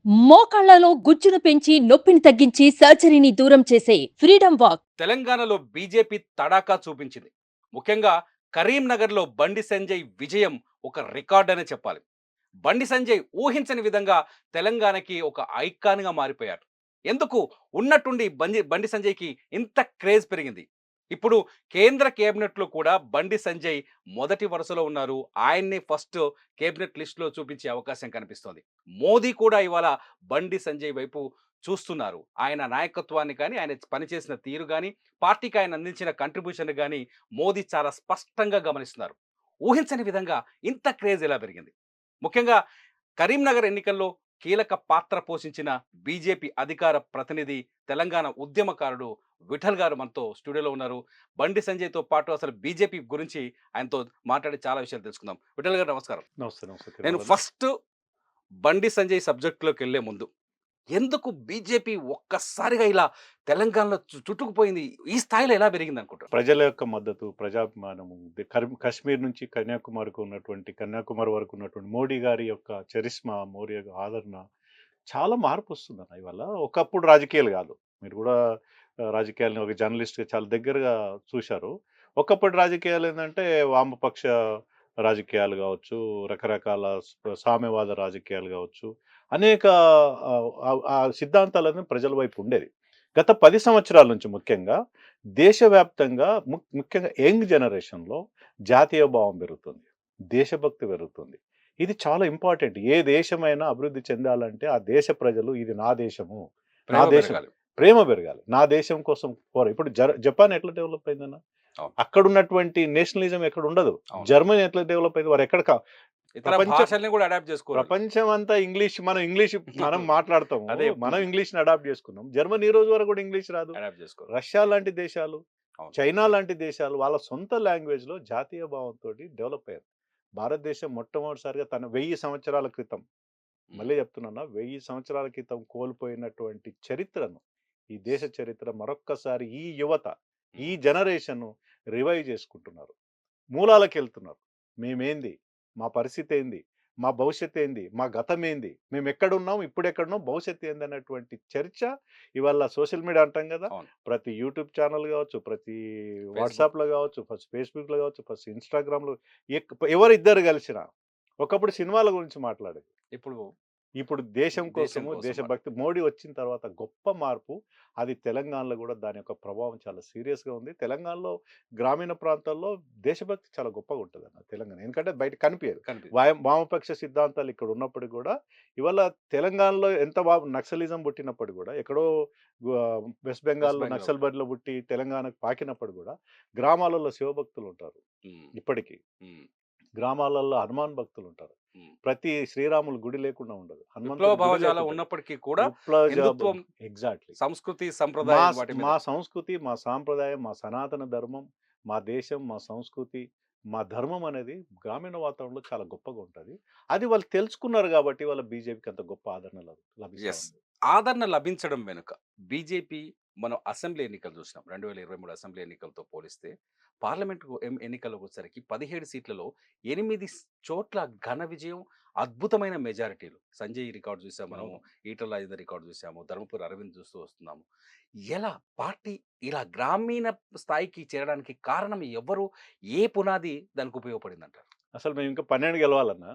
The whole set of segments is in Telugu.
మోకాళ్లలో గుజ్జును పెంచి నొప్పిని తగ్గించి సర్జరీని దూరం చేసే ఫ్రీడమ్ వాక్. తెలంగాణలో బీజేపీ తడాకా చూపించింది. ముఖ్యంగా కరీంనగర్‌లో బండి సంజయ్ విజయం ఒక రికార్డ్ అనే చెప్పాలి. బండి సంజయ్ ఊహించని విధంగా తెలంగాణకి ఒక ఐకాన్‌గా మారిపోయారు. ఎందుకు ఉన్నట్టుండి బండి సంజయ్‌కి ఇంత క్రేజ్ పెరిగింది. ఇప్పుడు కేంద్ర కేబినెట్‌లో కూడా బండి సంజయ్ మొదటి వరుసలో ఉన్నారు. ఆయన్ని ఫస్ట్ కేబినెట్ లిస్ట్‌లో చూపించే అవకాశం కనిపిస్తోంది. మోదీ కూడా ఇవాళ బండి సంజయ్ వైపు చూస్తున్నారు. ఆయన నాయకత్వాన్ని కానీ, ఆయన పనిచేసిన తీరు గాని, పార్టీకి ఆయన అందించిన కంట్రిబ్యూషన్ గాని మోదీ చాలా స్పష్టంగా గమనిస్తున్నారు. ఊహించని విధంగా ఇంత క్రేజ్ ఎలా పెరిగింది? ముఖ్యంగా కరీంనగర్ ఎన్నికల్లో కీలక పాత్ర పోషించిన బీజేపీ అధికార ప్రతినిధి, తెలంగాణ ఉద్యమకారుడు విఠల్ గారు మనతో స్టూడియోలో ఉన్నారు. బండి సంజయ్‌తో పాటు అసలు బీజేపీ గురించి ఆయనతో మాట్లాడి చాలా విషయాలు తెలుసుకుందాం. విఠల్ గారు నమస్కారం. నమస్తే. నమస్తే నేను కిరణ్. ఫస్ట్ బండి సంజయ్ సబ్జెక్ట్‌లోకెళ్ళే ముందు ఎందుకు బీజేపీ ఒక్కసారిగా ఇలా తెలంగాణలో చుట్టుకుపోయింది? ఈ స్థాయిలో ఎలా పెరిగిందనుకుంటారు? ప్రజల యొక్క మద్దతు, ప్రజాభిమానము, కాశ్మీర్ నుంచి కన్యాకుమారి వరకు ఉన్నటువంటి మోడీ గారి యొక్క చరిస్మా, మోడీ యొక్క ఆదరణ చాలా మార్పు వస్తుందన్న ఇవాళ. ఒకప్పుడు రాజకీయాలు కాదు. మీరు కూడా రాజకీయాలను ఒక జర్నలిస్ట్‌గా చాలా దగ్గరగా చూశారు. ఒకప్పటి రాజకీయాలు ఏందంటే వామపక్ష రాజకీయాలు కావచ్చు, రకరకాల సామ్యవాద రాజకీయాలు కావచ్చు, అనేక ఆ సిద్ధాంతాలన్నీ ప్రజల వైపు ఉండేది. గత 10 సంవత్సరాల నుంచి ముఖ్యంగా దేశవ్యాప్తంగా ముఖ్యంగా యంగ్ జనరేషన్‌లో జాతీయ భావం పెరుగుతుంది. దేశభక్తి పెరుగుతుంది. ఇది చాలా ఇంపార్టెంట్. ఏ దేశమైనా అభివృద్ధి చెందాలంటే ఆ దేశ ప్రజలు ఇది నా దేశము. నా ప్రేమ దేశం పెరగాలి. ప్రేమ పెరగాలి. నా దేశం కోసం ఇప్పుడు జపాన్ ఎట్లా డెవలప్ అయిందన్న? అవును. అక్కడున్నటువంటి నేషనలిజం ఎక్కడ ఉండదు. అవును. జర్మనీ ఎట్లా డెవలప్ అయింది? వారు ఎక్కడ ఇతర ప్రపంచం భాషల్ని కూడా అడాప్ట్ చేసుకోవాలి. ప్రపంచం అంతా ఇంగ్లీష్ మనం మాట్లాడతాము. అదే. మనం ఇంగ్లీష్‌ని అడాప్ట్ చేసుకున్నాం. జర్మనీ ఈ రోజు వరకు కూడా ఇంగ్లీష్ రాదు. అడాప్ట్ చేసుకోవాలి. రష్యా లాంటి దేశాలు, అవును. చైనా లాంటి దేశాలు వాళ్ళ సొంత లాంగ్వేజ్‌లో జాతీయ భావంతోటి డెవలప్ అయ్యారు. భారతదేశం మొట్టమొదటిసారిగా తన 1000 సంవత్సరాల క్రితం, మళ్ళీ చెప్తున్నాను, 1000 సంవత్సరాల క్రితం కోల్పోయినటువంటి చరిత్రను, ఈ దేశ చరిత్ర మరొక్కసారి ఈ యువత, ఈ జనరేషన్ రివైవ్ చేసుకుంటున్నారు. మూలాలకెళ్తున్నారు. మేమేంది? మా పరిస్థితేంది? మా భవిష్యత్తేంది? మా గతమేంది? మేమెక్కడున్నాం? ఇప్పుడెక్కడున్నాం? భవిష్యత్తు ఏందన్నటువంటి చర్చ ఇవాళ సోషల్ మీడియా అంటాం గదా! అవును. ప్రతి యూట్యూబ్ ఛానల్ గావచ్చు, ప్రతి వాట్సాప్‌లో గావచ్చు, ఫేస్‌బుక్‌లో గావచ్చు, ఇన్‌స్టాగ్రామ్‌లో ఎవరిద్దరు కలిసినా ఒకప్పుడు సినిమాల గురించి మాట్లాడేది. ఇప్పుడు ఇప్పుడు దేశం దేశం కోసము, కోసం దేశభక్తి మోడీ వచ్చిన తర్వాత గొప్ప మార్పు. అది తెలంగాణలో గూడా దాని యొక్క ప్రభావం చాలా సీరియస్‌గా ఉంది. తెలంగాణలో గ్రామీణ ప్రాంతాల్లో దేశభక్తి చాలా గొప్పగా ఉంటదన్న తెలంగాణ. ఎందుకంటే బయట కనిపియదు. వామపక్ష సిద్ధాంతాలు ఇక్కడ ఉన్నప్పటికి గూడా ఇవాళ తెలంగాణలో ఎంత నక్సలిజం పుట్టినప్పటికి గూడా ఎక్కడో వెస్ట్ వెస్ట్ బెంగాల్‌లో బెంగాల్. నక్సల్ బరిలో పుట్టి తెలంగాణకు పాకినప్పుడు గూడా గ్రామాలలో శివభక్తులు ఉంటారు. హ్మ్. ఇప్పటికి. హ్మ్. గ్రామాలలో హనుమాన్ భక్తులుంటారు. హ్మ్. ప్రతి శ్రీరాములు గుడి లేకుండా ఉండదు. విప్లవ హనుమంతుడి గుడి భావజాలం లేకుంటది. ఉన్నప్పటికీ కూడా విప్లవ హిందుత్వం, ఎగ్జాక్ట్‌లీ. సంస్కృతి, మా సంప్రదాయం స్ వాటి మీద మా సంస్కృతి, మా సాంప్రదాయం, మా సనాతన ధర్మం, మా దేశం, మా సంస్కృతి, మా ధర్మం అనేది గ్రామీణ వాతావరణంలో చాలా గొప్పగా ఉంటది. అది వాళ్ళు తెలుసుకున్నారు గాబట్టి వాళ్ళ బీజేపీకి అంత గొప్ప ఆదరణ లభిస్తా యెస్. ఉంది. ఆదరణ లభించడం వెనుక బీజేపీ మనం అసెంబ్లీ ఎన్నికలు చూసినాం. 2023 అసెంబ్లీ ఎన్నికలతో పోలిస్తే పార్లమెంటు ఎన్నికలకొచ్చేసరికి 17 సీట్లలో 8 చోట్ల ఘన విజయం, అద్భుతమైన మెజారిటీలు. సంజయ్ రికార్డ్ చూసాం మనము. అవును. ఈటల రాజేందర్ రికార్డ్ చూసాము. ధర్మపురి అరవింద్ చూస్తూ వస్తున్నాము. ఎలా పార్టీ ఇలా గ్రామీణ స్థాయికి చేరడానికి కారణం ఎవ్వరు? ఏ పునాది దానికి ఉపయోగపడిందంటారు? అసలు మేము ఇంకా 12 గెలవాలన్నా.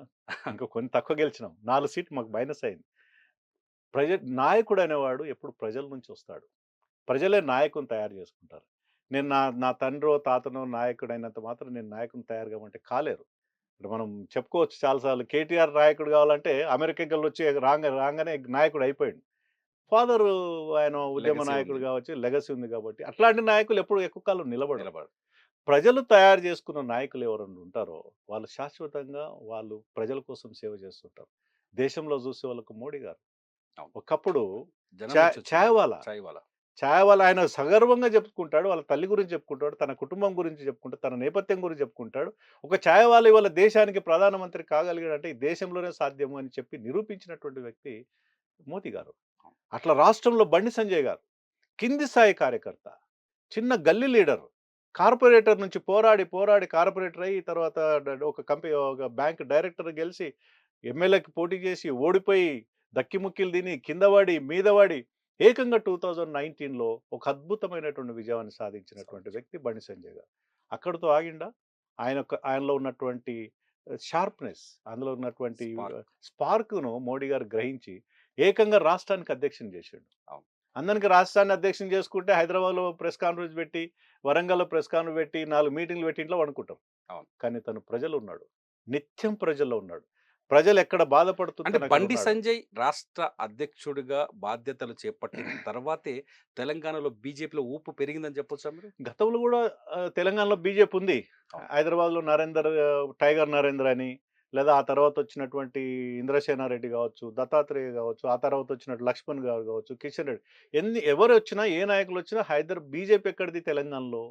ఇంకా కొన్ని తక్కువ గెలిచినాం. 4 సీట్లు మాకు మైనస్ అయింది. నాయకుడు అనేవాడు ఎప్పుడు ప్రజల నుంచి వస్తాడు. ప్రజలే నాయకుని తయారు చేసుకుంటారు. నేను నా నా తండ్రో, తాతనో నాయకుడైనంత మాత్రం నేను నాయకుడిని తయారు కామంటే కాలేరు. ఇప్పుడు మనం చెప్పుకోవచ్చు చాలా సార్లు కేటీఆర్ నాయకుడు కావాలంటే అమెరికాకెళ్ళొచ్చి రాంగానే నాయకుడు అయిపోయాడు. ఫాదరు ఆయన ఉద్యమ లెగసీ నాయకుడు ఉంది. కావచ్చు, లెగసీ ఉంది కాబట్టి అట్లాంటి నాయకులు ఎప్పుడు ఎక్కువ కాలం నిలబడరు. నిలబడు. ప్రజలు తయారు చేసుకున్న నాయకులు ఎవరైనా ఉంటారో వాళ్ళు శాశ్వతంగా వాళ్ళు ప్రజల కోసం సేవ చేస్తుంటారు. దేశంలో చూసే వాళ్ళకు మోడీ గారు. అవును. ఒకప్పుడు జనం నుంచి వచ్చిన నాయకుడు. చాయ్‌వాలా చాయ్‌వాలా. ఆయన సగర్వంగా చెప్పుకుంటాడు. వాళ్ళ తల్లి గురించి చెప్పుకుంటాడు. తన కుటుంబం గురించి చెప్పుకుంటాడు. తన నేపథ్యం గురించి చెప్పుకుంటాడు. ఒక ఛాయవాల ఇవాళ దేశానికి ప్రధానమంత్రి కాగలిగాడంటే ఈ దేశంలోనే సాధ్యము అని చెప్పి నిరూపించినటువంటి వ్యక్తి మోదీ గారు. అట్లా రాష్ట్రంలో బండి సంజయ్ గారు కింది స్థాయి కార్యకర్త. చిన్న గల్లీ లీడర్. కార్పొరేటర్ నుంచి పోరాడి కార్పొరేటర్ అయ్యి తర్వాత ఒక బ్యాంక్ డైరెక్టర్ గెలిసి ఎమ్మెల్యేకి పోటీ చేసి ఓడిపోయి దక్కిముక్కిలు తిని కింద పడి మీద పడి ఏకంగా 2019లో ఒక అద్భుతమైనటువంటి విజయాన్ని సాధించినటువంటి వ్యక్తి బండి సంజయ్ గారు. అక్కడితో ఆగిండా? ఆయనలో ఉన్నటువంటి షార్ప్‌నెస్, అందులో ఉన్నటువంటి స్పార్క్. స్పార్క్‌ను మోడీ గారు గ్రహించి ఏకంగా రాష్ట్రానికి అధ్యక్షుడిని చేసిండు. అవును. అందరికి రాష్ట్రాన్ని అధ్యక్షుడిని చేసుకుంటే హైదరాబాద్‌లో ప్రెస్ కాన్ఫరెన్స్ పెట్టి, వరంగల్‌లో ప్రెస్ కాన్ఫరెన్స్ పెట్టి, 4 మీటింగ్‌లు పెట్టి ఇంట్లో పండుకుంటాం. అవును. కానీ తను ప్రజలు ఉన్నాడు. నిత్యం ప్రజల్లో ఉన్నాడు. ప్రజలు ఎక్కడ బాధపడుతుంటే అంటే అక్కడ బండి ఉన్నాడు. సంజయ్ రాష్ట్ర అధ్యక్షుడిగా బాధ్యతలు చేపట్టిన తర్వాతే తెలంగాణలో బీజేపీలో ఊపు పెరిగిందని చెప్పొచ్చా మీరు? గతంలో కూడా తెలంగాణలో బీజేపీ ఉంది. అవును. హైదరాబాద్‌లో టైగర్ నరేందర్ అని, లేదా ఆ తర్వాత వచ్చినటువంటి ఇంద్రసేనారెడ్డి కావచ్చు, దత్తాత్రేయ కావచ్చు, ఆ తర్వాత వచ్చినట్టు లక్ష్మణ్ గారు కావచ్చు, కిషన్ రెడ్డి, ఎవరు వచ్చినా, ఏ నాయకులు వచ్చినా బీజేపీ ఎక్కడిది తెలంగాణలో?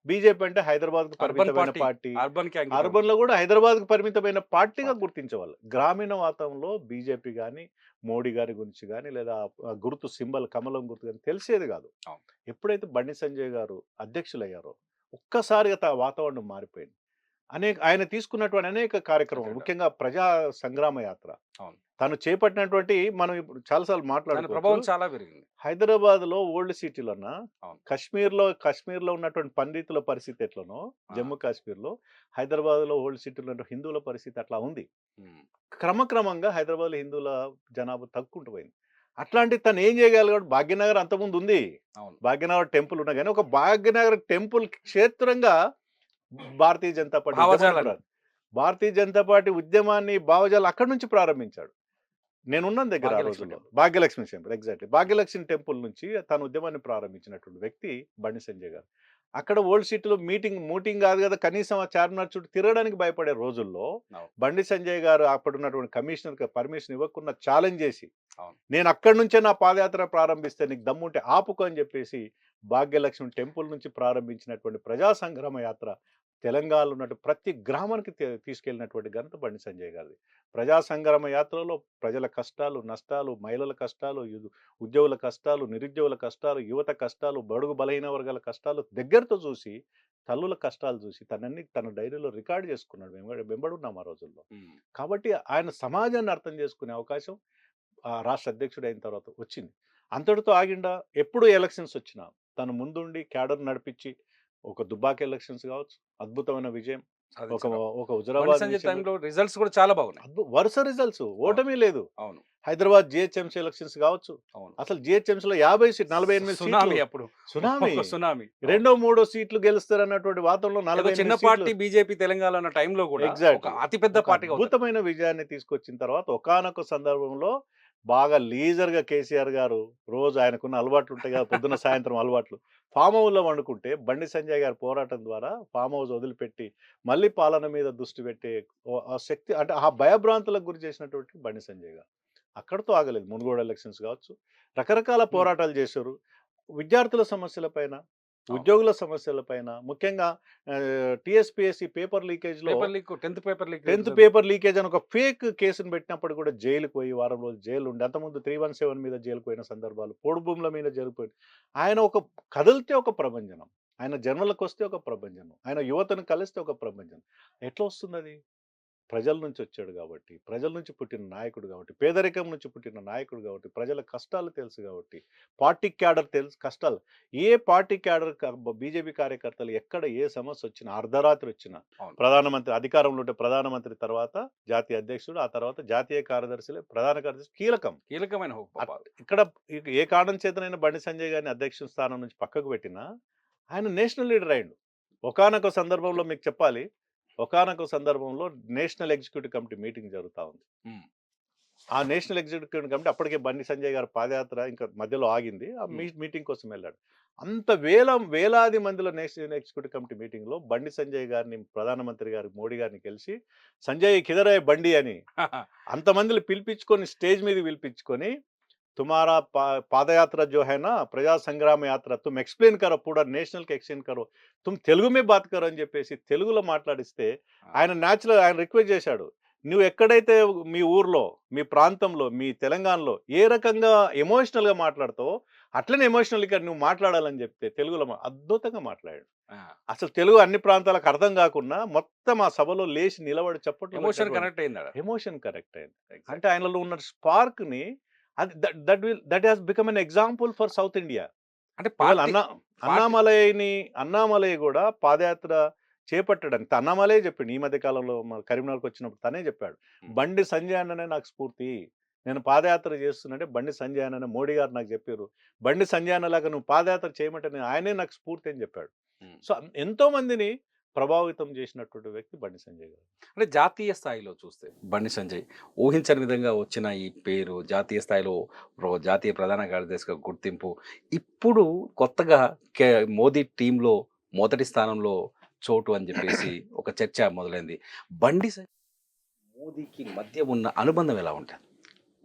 బీజేపీ అంటే హైదరాబాద్‌కు అర్బన్ పరిమితమైన పార్టీ. పార్టీ. అర్బన్‌కి అంకితం. అర్బన్‌లో కూడా హైదరాబాద్‌కు పరిమితమైన పార్టీగా పార్టీ. గుర్తించేవాళ్ళు. గ్రామీణ వాతావరణంలో బీజేపీ గాని, మోడీ గారి గురించి గాని, లేదా గుర్తు సింబల్ కమలం గుర్తు గాని తెలిసేది కాదు. అవును. ఎప్పుడైతే బండి సంజయ్ గారు అధ్యక్షులయ్యారో ఒక్కసారిగా వాతావరణం మారిపోయింది. ఆయన తీసుకున్నటువంటి అనేక కార్యక్రమాలు, అజెండా. ముఖ్యంగా ప్రజా సంగ్రామ యాత్ర. అవును. తను చేపట్టినటువంటి, మనం ఇప్పుడు చాలా సార్లు దాని మాట్లాడుకోవచ్చు. ప్రభావం చాలా పెరిగింది. హైదరాబాద్‌లో ఓల్డ్ సిటీలోన అవును. కాశ్మీర్‌లో ఉన్నటువంటి పండితుల పరిస్థితి ఎట్లనో, ఆ! జమ్మూ కాశ్మీర్‌లో, హైదరాబాద్‌లో ఓల్డ్ సిటీలో ఉన్న హిందువుల పరిస్థితి అట్లా ఉంది. హ్మ్. క్రమక్రమంగా హైదరాబాద్‌లో హిందువుల జనాభా తగ్గుకుంటూ పోయింది. అట్లాంటిది తను ఏం చేయగలిగాడు? భాగ్యనగర్ అంతకుముందు ఉంది. అవును. భాగ్యనగర్ టెంపుల్ ఉన్నా గాని, ఒక భాగ్యనగర్ టెంపుల్ క్షేత్రంగా భారతీయ జనతా పార్టీ ఉద్యమాన్ని భావజాలాన్ని. భారతీయ జనతా పార్టీ ఉద్యమాన్ని, భావజాలం అక్కడి నుంచి ప్రారంభించాడు. నేనున్నాను దగ్గర ఆ భాగ్యలక్ష్మి రోజుల్లో. Temple. Bhagyalakshmi temple, exactly. Bhagyalakshmi temple నుంచి తన ఉద్యమాన్ని ప్రారంభించినటువంటి వ్యక్తి బండి సంజయ్ గారు. అక్కడ ఓల్డ్ సిటీలో మీటింగ్ కాదు కదా, కనీసం ఆ చార్మినార్ చుట్టూ తిరగడానికి భయపడే రోజుల్లో అవును. బండి సంజయ్ గారు అప్పుడున్నటువంటి కమిషనర్‌కి పర్మిషన్ ఇవ్వకుండా ఛాలెంజ్ చేసి, అవును. నేను అక్కడి నుంచే నా పాదయాత్ర ప్రారంభిస్తే నీకు దమ్ముంటే ఆపుకో అని చెప్పేసి భాగ్యలక్ష్మి టెంపుల్ నుంచి ప్రారంభించినటువంటి ప్రజా సంగ్రామ యాత్ర తెలంగాణలో ఉన్నట్టు ప్రతి గ్రామానికి తీసుకెళ్ళినటువంటి ఘనత బండి సంజయ్ గారిది. ప్రజా సంగ్రామ యాత్రలో ప్రజల కష్టాలు, నష్టాలు, మహిళల కష్టాలు, ఉద్యోగుల కష్టాలు, నిరుద్యోగుల కష్టాలు, యువత కష్టాలు, బడుగు బలహీన వర్గాల కష్టాలు దగ్గరతో చూసి, తల్లుల కష్టాలు చూసి తన డైరీలో రికార్డ్ చేసుకున్నాడు. వెంబడున్నాం ఆ రోజుల్లో. హ్మ్. కాబట్టి ఆయన సమాజాన్ని అర్థం చేసుకునే అవకాశం రాష్ట్ర అధ్యక్షుడు అయిన తర్వాత వచ్చింది. అంతటితో ఆగిండా? ఎప్పుడు ఎలక్షన్స్ వచ్చినా తను ముందుండి క్యాడర్ నడిపించి, ఒక దుబ్బాక ఎలక్షన్స్ కావచ్చు, అద్భుతమైన విజయం. ఒక సాధించడం. ఒక బండి హుజరాబాద్ సంజయ్ విషయంలో టైంలో రిజల్ట్స్ కూడా చాలా బాగున్నాయి. వరుస రిజల్ట్స్, అవును. ఓటమి లేదు. అవును. హైదరాబాద్ జీహెచ్ఎంసీ ఎలక్షన్స్ కావచ్చు, అవును. అసలు జీహెచ్ఎంసీలో 50 సీట్లు, 48 సునామీ సీట్లు అప్పుడు. సునామీ. ఒక సునామీ. అవును. రెండో మూడో సీట్లు గెలుస్తారన్నటువంటి వాతావరణంలో ఏదో చిన్న 48 సీట్లు. పార్టీ బీజేపీ తెలంగాణ అన్న టైంలో కూడా ఒక ఎగ్జాక్ట్‌లీ. అతిపెద్ద ఒక పార్టీగా అవుతారు. అద్భుతమైన విజయాన్ని తీసుకొచ్చిన తర్వాత ఒకానొక సందర్భంలో బాగా లీజర్‌గా కేసీఆర్ గారు, రోజు ఆయనకున్న అలవాట్లు ఉంటాయి కదా, పొద్దున సాయంత్రం అలవాట్లు. ఫామ్ హౌస్‌లో వండుకుంటే బండి సంజయ్ గారి పోరాటం ద్వారా ఫామ్ హౌస్ వదిలిపెట్టి మళ్ళీ పాలన మీద దృష్టి పెట్టే ఆ శక్తి, అంటే ఆ భయభ్రాంతులకు గురి చేసినటువంటి బండి సంజయ్ గారు. అక్కడితో ఆగలేదు. మునుగోడు ఎలక్షన్స్ కావచ్చు, రకరకాల హ్మ్. పోరాటాలు చేశారు. విద్యార్థుల సమస్యలపైన, అవును. ఉద్యోగుల సమస్యలపైన, ముఖ్యంగా టీఎస్‌పీఎస్‌సీ పేపర్ లీకేజ్‌లో paper leak 10th paper leak 10th paper leakage అని ఒక ఫేక్ కేసును పెట్టినప్పుడు కూడా జైలుకి పోయి వారం రోజులు జైలు ఉండి, అంతకుముందు 317 మీద జైలుకు పోయిన సందర్భాలు, పోడు భూముల మీద జైలుకు పోయి, ఆయన ఒక కదిలితే ఒక ప్రభంజనం. ఆయన జనాలకు వస్తే ఒక ప్రభంజనం. ఆయన యువతను కలిస్తే ఒక ప్రభంజనం. ఎట్లా వస్తుందది? ప్రజల నుంచి వచ్చాడు కాబట్టి, ప్రజల నుంచి పుట్టిన నాయకుడు కాబట్టి, పేదరికం నుంచి పుట్టిన నాయకుడు కాబట్టి, ప్రజల కష్టాలు తెలుసు కాబట్టి, పార్టీ క్యాడర్ తెలుసు కష్టాలు. ఏ పార్టీ క్యాడర్ బీజేపీ కార్యకర్తలు ఎక్కడ ఏ సమస్య వచ్చినా, అర్ధరాత్రి వచ్చినా, అవును. ప్రధానమంత్రి అధికారంలో ఉంటే ప్రధానమంత్రి తర్వాత జాతీయ అధ్యక్షుడు, ఆ తర్వాత జాతీయ కార్యదర్శులే, ప్రధాన కార్యదర్శి కీలకం. కీలకమైన ఇక్కడ ఏ కారణం చేతనైనా బండి సంజయ్ గారిని అధ్యక్ష స్థానం నుంచి పక్కకు పెట్టినా, ఆయన నేషనల్ లీడర్ అయ్యిండు. ఒకానొక సందర్భంలో మీకు చెప్పాలి, ఒకానొక సందర్భంలో నేషనల్ ఎగ్జిక్యూటివ్ కమిటీ మీటింగ్ జరుగుతా ఉంది. హ్మ్. ఆ నేషనల్ ఎగ్జిక్యూటివ్ కమిటీ అప్పటికే బండి సంజయ్ గారి పాదయాత్ర ఇంకా మధ్యలో ఆగింది. ఆ మీటింగ్ కోసం వెళ్ళాడు. అంత వేలాది మందిలో నేషనల్ ఎగ్జిక్యూటివ్ కమిటీ మీటింగ్‌లో బండి సంజయ్ గారిని, ప్రధానమంత్రి గారు మోడీ గారిని కలిసి సంజయ్ కిధర్ హై బండి అని అంతమందిని పిలిపించుకొని, స్టేజ్ మీదకి పిలిపించుకొని, तुम्हारा पादयात्रा जो है ना, ప్రజా సంగ్రామ యాత్ర, तुम एक्सप्लेन करो, पूरा నేషనల్ కి ఎక్స్‌ప్లెయిన్ करो, तुम తెలుగు में बात करो అని చెప్పేసి తెలుగులో మాట్లాడిస్తే, ఆయన రిక్వెస్ట్ చేశాడు. నువ్వు ఎక్కడైతే మీ ఊర్లో, మీ ప్రాంతంలో, మీ తెలంగాణలో ఏ రకంగా ఎమోషనల్‌గా మాట్లాడతావో అట్లనే ఎమోషనల్‌గా నువ్వు మాట్లాడాలని చెప్తే తెలుగులో అద్భుతంగా మాట్లాడాడు. అసలు తెలుగు అన్ని ప్రాంతాలకు అర్థం కాకున్నా మొత్తం ఆ సభలో లేచి నిలబడి చప్పట్లు ఎమోషన్ కొట్టినటువంటి కనెక్ట్ అయింది ఆడ. ఎమోషన్ కరెక్ట్ అయింది. Exactly. అంటే ఆయనలో ఉన్న స్పార్క్‌ని అది that has become an example for south India. అంటే ఇవాళ పార్టీ అన్నామలై కూడా పాదయాత్ర చేపట్టడానికి అన్నామలై చెప్పిండు. ఈ మధ్య కాలంలో మన కరీంనగర్కి వచ్చినప్పుడు తనే చెప్పాడు, ఉమ్, బండి సంజయ్ అన్ననే నాకు స్ఫూర్తి, నేను పాదయాత్ర చేస్తున్నట్టే బండి సంజయ్ అన్ననే మోడీ గారు నాకు చెప్పారు, బండి సంజయ్ అన్నలాగా నువ్వు పాదయాత్ర చేయమంటే ఆయనే నాకు స్ఫూర్తి అని చెప్పాడు. ఉమ్. సో ఎంతో మందిని ప్రభావితం చేసినటువంటి వ్యక్తి బండి సంజయ్ గారు. అంటే జాతీయ స్థాయిలో చూస్తే బండి సంజయ్ ఊహించని విధంగా వచ్చిన ఈ పేరు జాతీయ స్థాయిలో జాతీయ ప్రధాన కార్యదర్శిగా గుర్తింపు ఇప్పుడు కొత్తగా మోదీ టీంలో మొదటి స్థానంలో చోటు అని చెప్పేసి ఒక చర్చ మొదలైంది. బండి సంజయ్ మోదీకి మధ్య ఉన్న అనుబంధం ఎలా ఉంటుంది?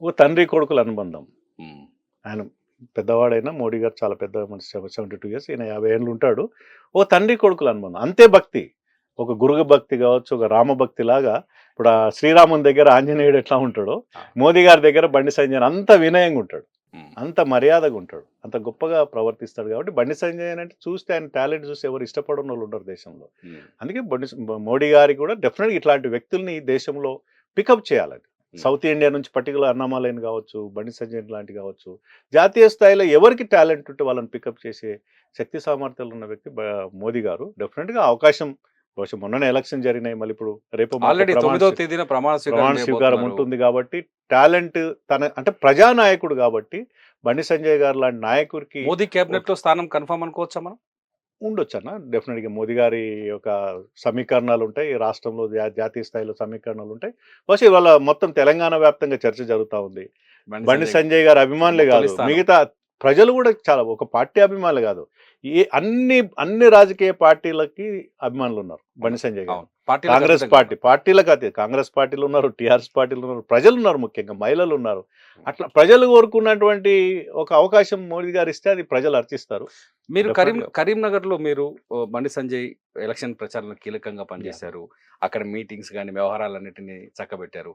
ఓ తండ్రి కొడుకుల అనుబంధం. ఉమ్, ఆయన పెద్దవాడైనా మోడీ గారు చాలా పెద్ద మనిషి, 72 ఇయర్స్, ఈయన 50 ఏళ్ళు ఉంటాడు. ఓ తండ్రి కొడుకులు అనుబంధం అంతే. భక్తి, ఒక గురుగ భక్తి కావచ్చు, ఒక రామభక్తి లాగా. ఇప్పుడు ఆ శ్రీరాముని దగ్గర ఆంజనేయుడు ఎట్లా ఉంటాడో, మోదీ గారి దగ్గర బండి సంజయ్ అంత వినయంగా ఉంటాడు, ఉమ్, అంత మర్యాదగా ఉంటాడు, అంత గొప్పగా ప్రవర్తిస్తాడు. కాబట్టి బండి సంజయ్ అంటే చూస్తే ఆయన టాలెంట్ చూసి ఎవరు ఇష్టపడని వాళ్ళు ఉండరు దేశంలో. ఉమ్, అందుకే మోడీ గారికి కూడా డెఫినెట్గా ఇట్లాంటి వ్యక్తుల్ని దేశంలో పికప్ చేయాలని. సౌత్ ఇండియా నుంచి పర్టికులర్ అన్నామలైన్ కావచ్చు, బండి సంజయ్ లాంటి కావచ్చు, జాతీయ స్థాయిలో ఎవరికి టాలెంట్ ఉంటే వాళ్ళని పికప్ చేసే శక్తి సామర్థ్యాలు ఉన్న వ్యక్తి మోదీ గారు. డెఫినెట్గా అవకాశం, బహుశా మొన్ననే ఎలక్షన్ జరిగినాయి, మళ్ళీ ఇప్పుడు రేపు ఆల్రెడీ 9వ తేదీన ప్రమాణ ప్రమాణ స్వీకారం చేయబోతున్నారు. ఉంటుంది. కాబట్టి టాలెంట్ తన అంటే ప్రజానాయకుడు కాబట్టి బండి సంజయ్ గారు లాంటి నాయకుడికి మోదీ కేబినెట్ లో స్థానం కన్ఫర్మ్ అనుకోవచ్చా మనం? ఉండొచ్చు అన్న. డెఫినెట్గా మోదీ గారి యొక్క సమీకరణాలు ఉంటాయి, రాష్ట్రంలో జాతీయ స్థాయిలో సమీకరణాలు ఉంటాయి. బహుశా ఇవాళ మొత్తం తెలంగాణ వ్యాప్తంగా చర్చ జరుగుతూ ఉంది. బండి సంజయ్ గారి అభిమానులే కాదు, తొలి స్థానం. మిగతా ప్రజలు కూడా చాలా, ఒక పార్టీ అభిమానులు కాదు, అన్ని రాజకీయ పార్టీలకి అభిమానులు ఉన్నారు బండి సంజయ్ గారు. అవును. పార్టీలకు కాంగ్రెస్ అతీతంగా. పార్టీలకు అతీత కాంగ్రెస్ పార్టీలు ఉన్నారు, టీఆర్ఎస్ పార్టీలు ఉన్నారు, ప్రజలు ఉన్నారు, ముఖ్యంగా మహిళలు ఉన్నారు. అట్లా ప్రజలు కోరుకున్నటువంటి ఒక అవకాశం మోడీ గారు ఇస్తే అది ప్రజలు అర్చిస్తారు. మీరు Definitely. కరీంనగర్ లో మీరు బండి సంజయ్ ఎలక్షన్ ప్రచారంలో కీలకంగా పనిచేశారు. అక్కడ మీటింగ్స్ కానీ వ్యవహారాలన్నిటిని చక్కబెట్టారు.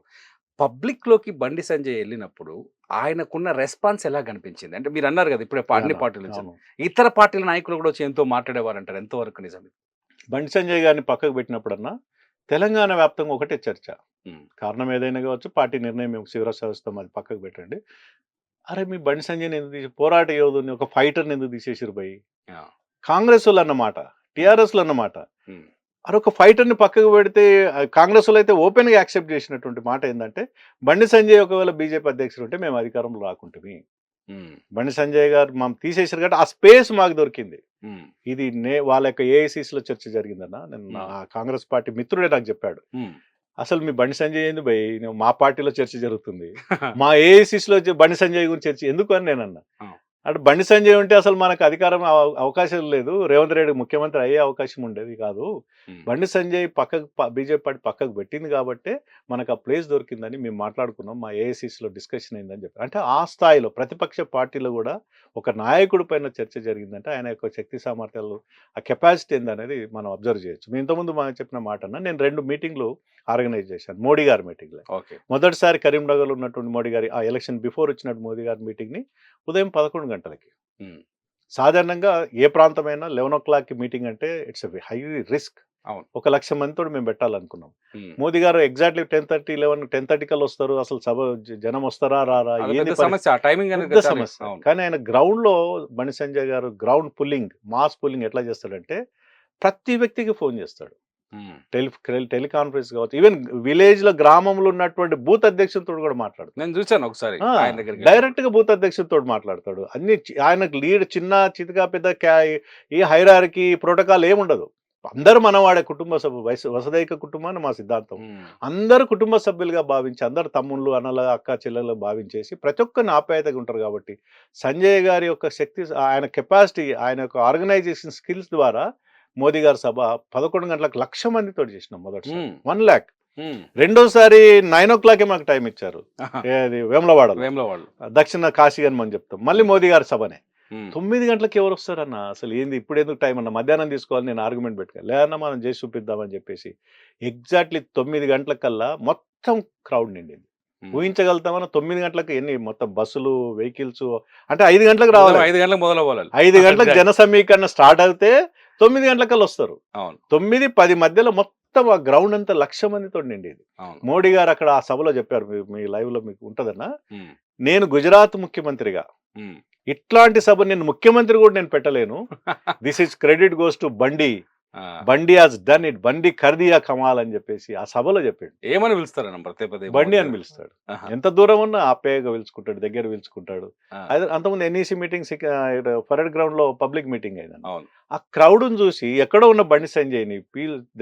పబ్లిక్ లోకి బండి సంజయ్ వెళ్ళినప్పుడు ఆయనకున్న రెస్పాన్స్ ఎలా కనిపించింది? అంటే మీరు అన్నారు కదా ఇప్పుడే అన్ని పార్టీల నుంచి అవును. ఇతర పార్టీల నాయకులు కూడా వచ్చి ఎంతో మాట్లాడేవారు అంటారు, ఎంతవరకు నిజం? బండి సంజయ్ గారిని పక్కకు పెట్టినప్పుడన్నా తెలంగాణ వ్యాప్తంగా ఒకటే చర్చ. ఉమ్, కారణం ఏదైనా కావచ్చు, పార్టీ నిర్ణయం శివరాజస్థం అది పక్కకు పెట్టండి. అరే మీ బండి సంజయ్ని ఎందుకు తీసి, పోరాట యోధుని, ఒక ఫైటర్ని ఎందుకు తీసేసారు భయ్? ఆ, కాంగ్రెస్ వాళ్ళు అన్నమాట, టీఆర్ఎస్ లో అన్నమాట. ఉమ్, అరే ఒక ఫైటర్ని పక్కకు పెడితే కాంగ్రెస్ వాళ్ళు అయితే ఓపెన్గా యాక్సెప్ట్ చేసినటువంటి మాట ఏంటంటే, బండి సంజయ్ ఒకవేళ బీజేపీ అధ్యక్షుడు ఉంటే మేము అధికారంలో రాకుంటుంది. ఉమ్, బండి సంజయ్ గారు మనం తీసేసారు కాబట్టి ఆ స్పేస్ మాకు దొరికింది. ఉమ్, ఇది వాళ్ళ యొక్క ఏఐసీసీలో చర్చ జరిగిందన్న. నేను నా కాంగ్రెస్ పార్టీ మిత్రుడే నాకు చెప్పాడు, ఉమ్. అసలు మీ బండి సంజయ్ ఏంది భయ్, మా పార్టీలో చర్చ జరుగుతుంది, మా ఏఐసీసీలో బండి సంజయ్ గురించి చర్చ ఎందుకు అని నేను అన్నా. ఆ. అంటే బండి సంజయ్ ఉంటే అసలు మనకు అధికారం అవకాశం లేదు, రేవంత్ రెడ్డి ముఖ్యమంత్రి అయ్యే అవకాశం ఉండేది కాదు. ఉమ్, బండి సంజయ్ పక్కకు బీజేపీ పార్టీ పక్కకు పెట్టింది కాబట్టి మనకు ఆ ప్లేస్ దొరికిందని మేము మాట్లాడుకున్నాం, మా ఏఐసీసీలో డిస్కషన్ అయిందని చెప్పి. అంటే ఆ స్థాయిలో ప్రతిపక్ష పార్టీలో కూడా ఒక నాయకుడి పైన చర్చ జరిగిందంటే ఆయన యొక్క శక్తి సామర్థ్యాలు, ఆ కెపాసిటీ ఏందనేది మనం అబ్జర్వ్ చేయొచ్చు. మీ ఇంతకుముందు మనం చెప్పిన మాట అన్న, నేను 2 మీటింగ్లు ఆర్గనైజ్ చేశాను మోడీ గారి మీటింగ్లో. ఓకే. మొదటిసారి కరీంనగర్లో ఉన్నటువంటి మోడీ గారి, ఆ ఎలక్షన్ బిఫోర్ వచ్చినట్టు మోదీ గారి మీటింగ్ని ఉదయం 11 గంటలకి. ఉమ్, సాధారణంగా ఏ ప్రాంతమైనా 11 o'clock మీటింగ్ అంటే ఇట్స్ హై రిస్క్. అవును. 1,00,000 మందితో మేము పెట్టాలనుకున్నాం. ఉమ్. మోదీ గారు ఎగ్జాక్ట్లీ 10:30 కల్లా వస్తారు. అసలు జనం వస్తారా రారా, అది ఏంది పెద్ద సమస్య, ఆ టైమింగ్ అనేది పెద్ద పెట్టాలి. సమస్య. అవును. కానీ ఆయన గ్రౌండ్ లో బండి సంజయ్ గారు గ్రౌండ్ పుల్లింగ్, మాస్ పుల్లింగ్ ఎట్లా చేస్తాడంటే ప్రతి వ్యక్తికి ఫోన్ చేస్తాడు, ఉమ్, టెలికాన్ఫరెన్స్ కావచ్చు, ఈవెన్ విలేజ్ లో గ్రామంలో ఉన్నటువంటి బూత్ అధ్యక్షులతో కూడా మాట్లాడతాడు. నేను చూశాను ఒకసారి ఆయన దగ్గరికి. డైరెక్ట్ గా బూత్ అధ్యక్షులతో మాట్లాడతాడు. అన్ని ఆయనకు లీడ్ చిన్న చితకా పెద్ద ఈ హైరార్కీ ప్రోటోకాల్ ఏముండదు. అందరూ మనవాడే కుటుంబ సభ్యులు, వసుదైక కుటుంబాన్ని మా సిద్ధాంతం. ఉమ్, అందరూ కుటుంబ సభ్యులుగా భావించి, అందరు తమ్ముళ్ళు అన్నల అక్క చెల్లెలు భావించేసి ప్రతి ఒక్కరిని ఆప్యాయతగా ఉంటారు. కాబట్టి సంజయ్ గారి యొక్క శక్తి, ఆయన కెపాసిటీ, ఆయన యొక్క ఆర్గనైజేషన్ స్కిల్స్ ద్వారా మోదీ గారి సభ 11 గంటలకు 1,00,000 మందితో చేసినాం మొదటిసారి. ఉమ్, 1 lakh. ఉమ్. రెండోసారి 9 o'clock మాకు టైం ఇచ్చారు, ఆహా. ఏది వేములవాడలో, వేముల వాళ్ళు. దక్షిణ కాశీ అని మనం చెప్తాం. మళ్ళీ మోదీ గారి సభనే ఉమ్, 9 గంటలకు ఎవరు వస్తారన్న, అసలు ఏంది ఇప్పుడు ఎందుకు టైం అన్న, మధ్యాహ్నం తీసుకోవాలి నేను ఆర్గ్యుమెంట్ పెట్టుకోవాలి, లేదన్నా మనం చేసి చూపిద్దామని చెప్పేసి ఎగ్జాక్ట్లీ 9 గంటలకల్లా మొత్తం క్రౌడ్ నిండింది. ఉమ్. ఊహించగలుగుతామన్నా 9 గంటలకు ఎన్ని మొత్తం బస్సులు, వెహికల్స్, అంటే 5 గంటలకు రావాలి, 5 గంటలకు మొదలవ్వాలి. 5 గంటలకు జన సమీకరణ స్టార్ట్ అయితే 9 గంటలకల్లా వస్తారు. అవును. 9-10 మధ్యలో మొత్తం మొత్తం ఆ గ్రౌండ్ అంతా 1,00,000 మందితో నిండేది. అవును. మోడీ గారు అక్కడ ఆ సభలో చెప్పారు, మీ లైవ్ లో మీకు ఉంటదన్నా, ఉమ్, నేను గుజరాత్ ముఖ్యమంత్రిగా ఉమ్. ఇట్లాంటి సభ నేను ముఖ్యమంత్రి కూడా నేను పెట్టలేను. This is credit goes to Bandi. ఆ, బండి హాజ్ డన్ ఇట్, బండి ఖర్దియా కమాల్ అని చెప్పేసి ఆ సభలో చెప్పాడు. ఏమని పిలుస్తారన్న పదే పదే బండి మోడీ అని గారు? పిలుస్తాడు. ఆహా, ఎంత దూరం ఉన్నా ఆప్యాయంగా పిలుచుకుంటాడు, దగ్గర పిలుచుకుంటాడు. ఆ, అదే అంతకుముందు ఎన్ఈసి మీటింగ్స్ పరేడ్ గ్రౌండ్ లో పబ్లిక్ మీటింగ్ అయిందండి. అవును. ఆ క్రౌడ్ చూసి ఎక్కడో ఉన్న బండి సంజయ్ని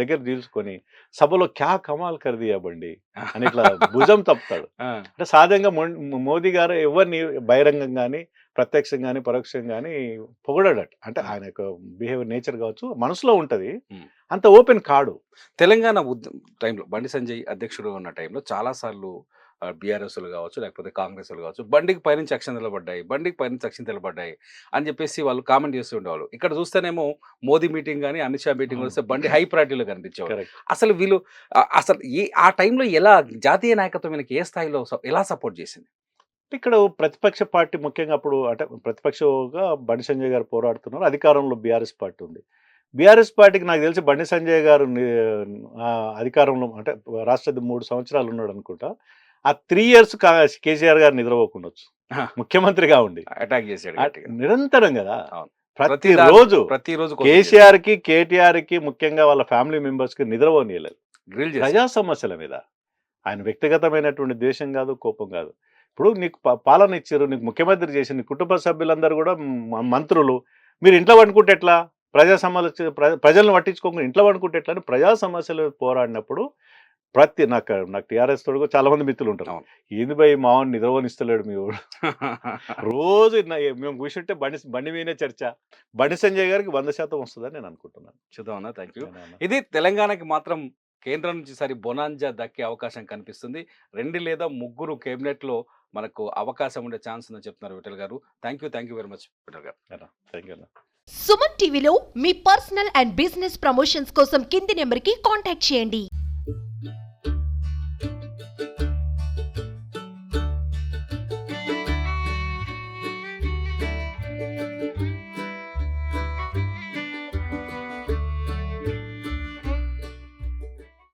దగ్గర తీసుకొని సభలో క్యా కమాల్ ఖర్దియా బండి అని ఇట్లా భుజం తప్పుతాడు. ఆ, అంటే సాధారణంగా మోదీ గారు ఎవరిని బహిరంగంగాని ప్రత్యక్షంగాని పరోక్షంగాని పొగడట. అంటే ఆయన యొక్క బిహేవియర్ నేచర్ కావచ్చు, మనసులో ఉంటది, ఉమ్. అంత ఓపెన్ కాడు. తెలంగాణ టైంలో బండి సంజయ్ అధ్యక్షుడు ఉన్న టైంలో చాలాసార్లు బీఆర్ఎస్లు కావచ్చు, లేకపోతే కాంగ్రెస్లు కావచ్చు, బండికి పైనుంచి అక్షంతలు పడ్డాయి, బండికి పైనుంచి అక్షింతలు పడ్డాయి అని చెప్పేసి వాళ్ళు కామెంట్ చేస్తూ ఉండేవాళ్ళు. ఇక్కడ చూస్తేనేమో మోదీ మీటింగ్ కానీ అమిత్ షా మీటింగ్ వస్తే బండి హై ప్రయారిటీలో కనిపించేవాళ్ళు. కరెక్ట్. అసలు వీళ్ళు అసలు ఆ టైంలో ఎలా జాతీయ నాయకత్వం వీళ్ళకి ఏ స్థాయిలో ఎలా సపోర్ట్ చేసింది? ఇక్కడ ప్రతిపక్ష పార్టీ ముఖ్యంగా అప్పుడు అంటే ప్రతిపక్షంగా బండి సంజయ్ గారు పోరాడుతున్నారు. అధికారంలో బీఆర్ఎస్ పార్టీ ఉంది. బీఆర్ఎస్ పార్టీకి నాకు తెలిసి బండి సంజయ్ గారు అధికారంలో అంటే రాష్ట్ర 3 సంవత్సరాలు ఉన్నాడు అనుకుంటా. ఆ 3 ఇయర్స్ కేసీఆర్ గారు నిద్రపోకుండొచ్చు ముఖ్యమంత్రిగా ఉండి. అటాక్ చేశాడు గట్టిగా. నిరంతరం కదా, అవును. ప్రతిరోజు ప్రతిరోజు కేసీఆర్ కి కేటీఆర్ కి ముఖ్యంగా వాళ్ళ ఫ్యామిలీ మెంబర్స్ కి నిద్రపోనీయలేదు. డ్రిల్ చేశాడు. ప్రజా సమస్యల మీద ఆయన వ్యక్తిగతమైనటువంటి ద్వేషం కాదు, కోపం కాదు. ఇప్పుడు నీకు పాలన ఇచ్చారు, నీకు ముఖ్యమంత్రి చేసి నీ కుటుంబ సభ్యులందరూ కూడా మంత్రులు, మీరు ఇంట్లో వండుకుంటే ఎట్లా, ప్రజా సమస్య ప్రజలను పట్టించుకోకుండా ఇంట్లో వండుకుంటే ఎట్లా అని ప్రజా సమస్యలు పోరాడినప్పుడు నాకు టీఆర్ఎస్ తోడు చాలా మంది మిత్రులు ఉంటారు. అవును. ఏంది భయ్ మావని నిద్రపోనిస్తలేడు మీ వాడు, రోజు మేము కూర్చుంటే బండి మీదే చర్చ. బండి సంజయ్ గారికి 100% వస్తుందని నేను అనుకుంటున్నాను. చూద్దామన్నా, థ్యాంక్ యూ. నేనన్నా. ఇది తెలంగాణకి మాత్రం కేంద్రం నుంచి సరి బొనాంజా దక్కే అవకాశం కనిపిస్తుంది. 2 లేదా 3 కేబినెట్లో మనకు అవకాశం ఉండే ఛాన్స్ ఉందని చెప్తున్నారు విఠల్ గారు. Thank you very much Vittal గారు. Thank you. సుమన్ టీవీలో మీ పర్సనల్ అండ్ బిజినెస్ ప్రమోషన్స్ కోసం కింది నెంబర్కి కాంటాక్ట్ చేయండి.